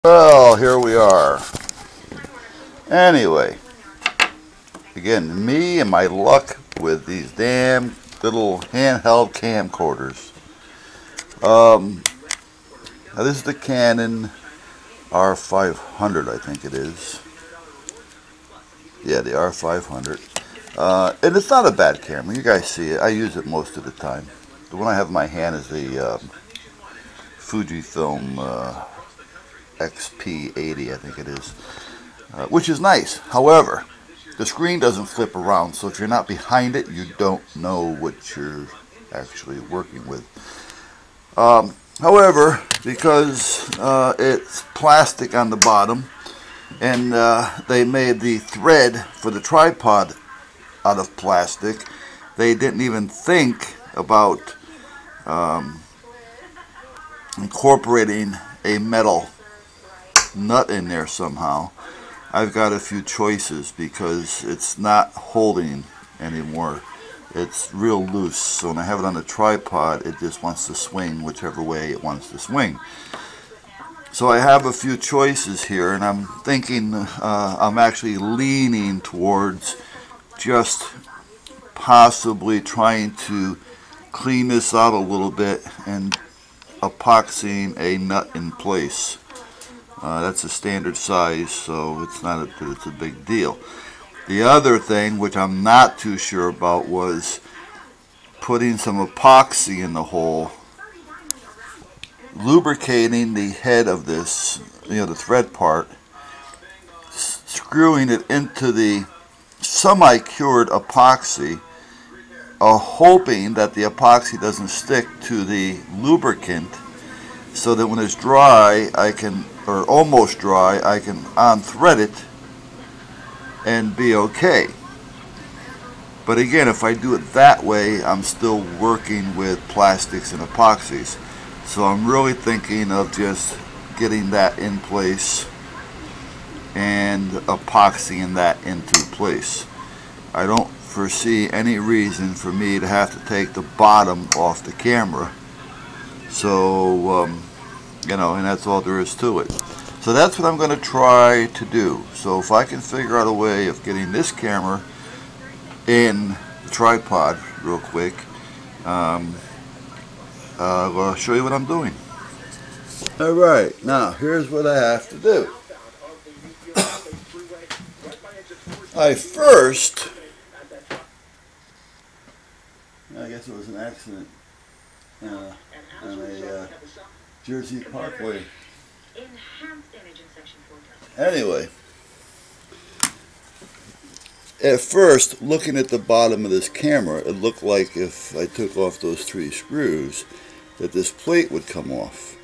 Well, here we are. Anyway, again, me and my luck with these damn little handheld camcorders. Now this is the Canon R500, I think it is. Yeah, the R500. And it's not a bad camera. You guys see it. I use it most of the time. The one I have in my hand is the Fujifilm XP80, I think it is, which is nice. However, the screen doesn't flip around, so if you're not behind it, you don't know what you're actually working with. However, because it's plastic on the bottom, and they made the thread for the tripod out of plastic, they didn't even think about incorporating a metal nut in there somehow. I've got a few choices because it's not holding anymore. It's real loose, so when I have it on a tripod, it just wants to swing whichever way it wants to swing. So I have a few choices here, and I'm thinking, I'm actually leaning towards just possibly trying to clean this out a little bit and epoxying a nut in place. That's a standard size, so it's not it's a big deal. The other thing, which I'm not too sure about, was putting some epoxy in the hole, lubricating the head of this, the thread part, screwing it into the semi-cured epoxy, hoping that the epoxy doesn't stick to the lubricant, so that when it's dry, or almost dry, I can unthread it and be okay. But again, if I do it that way, I'm still working with plastics and epoxies. So I'm really thinking of just getting that in place and epoxying that into place. I don't foresee any reason for me to have to take the bottom off the camera. So, and that's all there is to it. So that's what I'm going to try to do. So if I can figure out a way of getting this camera in the tripod real quick, I'll show you what I'm doing. Alright, now here's what I have to do. I guess it was an accident on a Jersey Parkway. Anyway, at first, looking at the bottom of this camera, it looked like if I took off those 3 screws, that this plate would come off.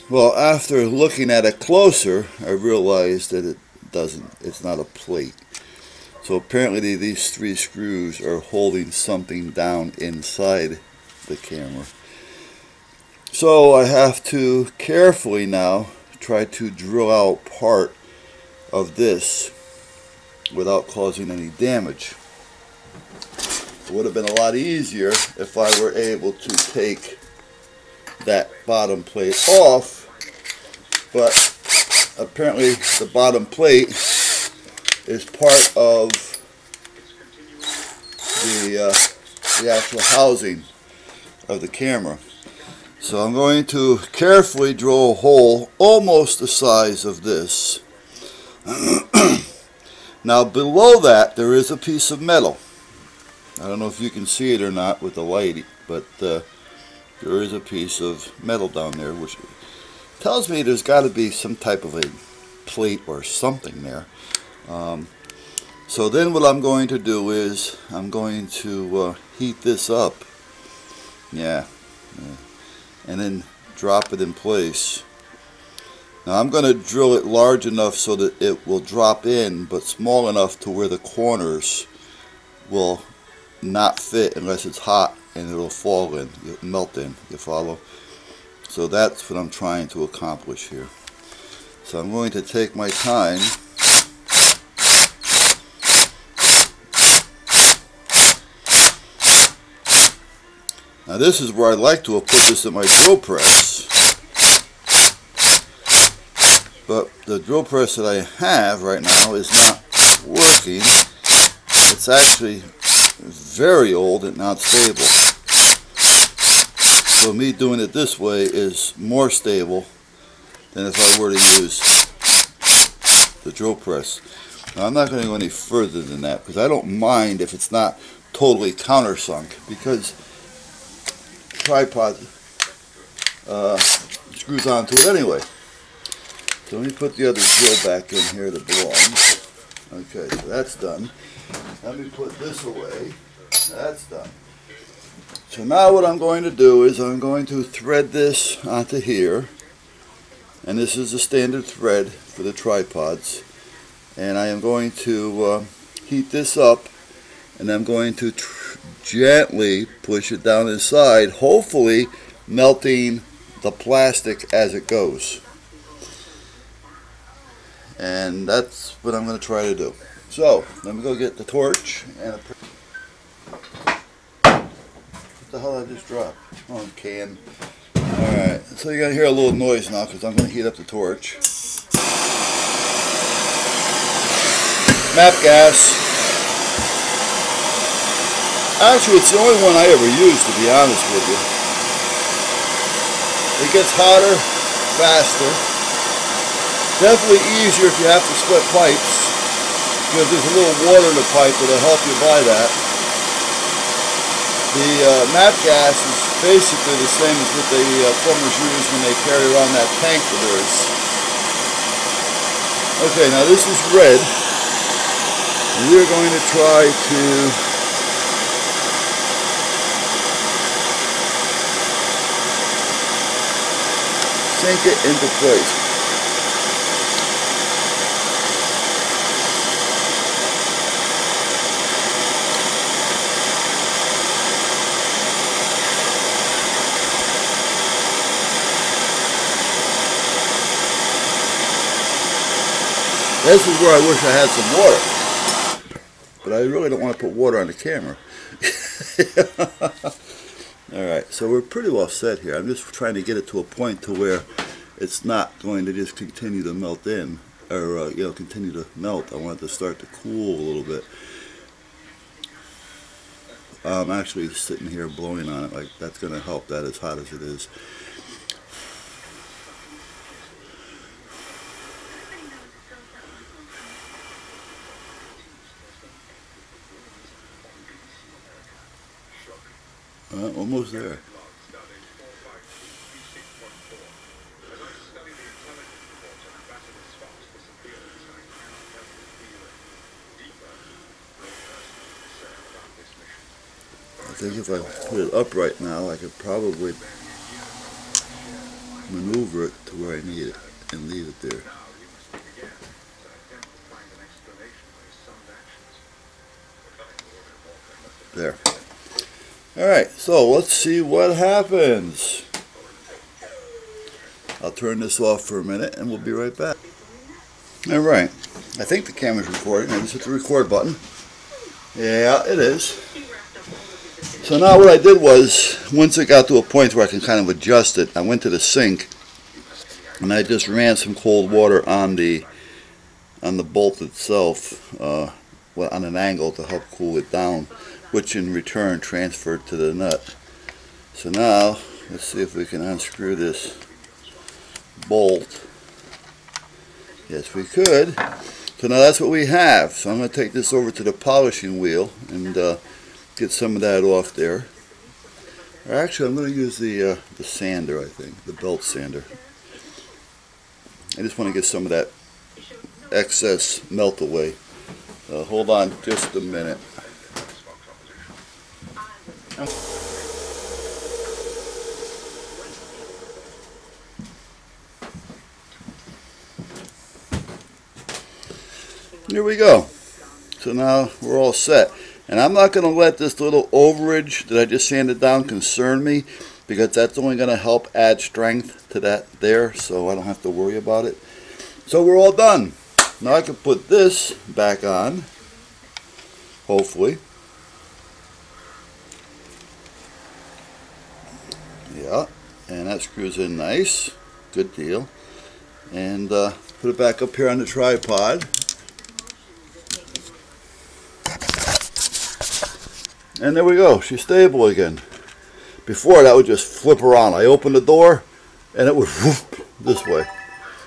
Well, after looking at it closer, I realized that it doesn't. It's not a plate. So apparently these 3 screws are holding something down inside the camera. So I have to carefully now try to drill out part of this without causing any damage. It would have been a lot easier if I were able to take that bottom plate off, but apparently the bottom plate is part of the actual housing of the camera. So I'm going to carefully drill a hole almost the size of this. Now below that there is a piece of metal. I don't know if you can see it or not with the light, but there is a piece of metal down there, which tells me there's got to be some type of a plate or something there. So then what I'm going to do is I'm going to heat this up. Yeah. And then drop it in place. Now I'm going to drill it large enough so that it will drop in, but small enough to where the corners will not fit unless it's hot, and it'll fall in, melt in, you follow? So that's what I'm trying to accomplish here. So I'm going to take my time. Now this is where I'd like to have put this in my drill press, But the drill press that I have right now is not working. It's actually very old and not stable. So me doing it this way is more stable than if I were to use the drill press. Now, I'm not going to go any further than that because I don't mind if it's not totally countersunk, because tripod screws onto it anyway. So let me put the other drill back in here that belongs. Okay, so that's done. Let me put this away. That's done. So now what I'm going to do is I'm going to thread this onto here. And this is a standard thread for the tripods. And I am going to heat this up, and I'm going to gently push it down inside, hopefully melting the plastic as it goes. And that's what I'm going to try to do. So, let me go get the torch. And what the hell did I just drop? Oh, can. Alright, so you're going to hear a little noise now because I'm going to heat up the torch. Map gas. Actually, it's the only one I ever use, to be honest with you. It gets hotter, faster. Definitely easier if you have to split pipes, because there's a little water in the pipe that'll help you buy that. The map gas is basically the same as what the plumbers use when they carry around that tank of theirs. Okay, now this is red. We're going to try to sink it into place. This is where I wish I had some water, but I really don't want to put water on the camera. Alright, so we're pretty well set here. I'm just trying to get it to a point to where it's not going to just continue to melt in, or continue to melt. I want it to start to cool a little bit. I'm actually sitting here blowing on it, like that's going to help that as hot as it is. Almost there. I think if I put it upright now, I could probably maneuver it to where I need it and leave it there. There. Alright, so let's see what happens. I'll turn this off for a minute and we'll be right back. Alright, I think the camera's recording. I just hit the record button. Yeah, it is. So now what I did was, once it got to a point where I can kind of adjust it, I went to the sink and I just ran some cold water on the bolt itself, on an angle to help cool it down, which in return transferred to the nut. So now, let's see if we can unscrew this bolt. Yes, we could. So now that's what we have. So I'm going to take this over to the polishing wheel and get some of that off there. Or actually, I'm going to use the sander, I think, the belt sander. I just want to get some of that excess melt away. Hold on just a minute. Here we go. So now we're all set. And I'm not going to let this little overage that I just sanded down concern me, because that's only going to help add strength to that there, so I don't have to worry about it. So we're all done. Now I can put this back on, hopefully. Yeah, and that screws in nice. Good deal. And Put it back up here on the tripod. And there we go. She's stable again. Before, that would just flip around. I opened the door and it would whoop this way.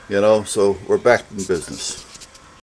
You know, so we're back in business.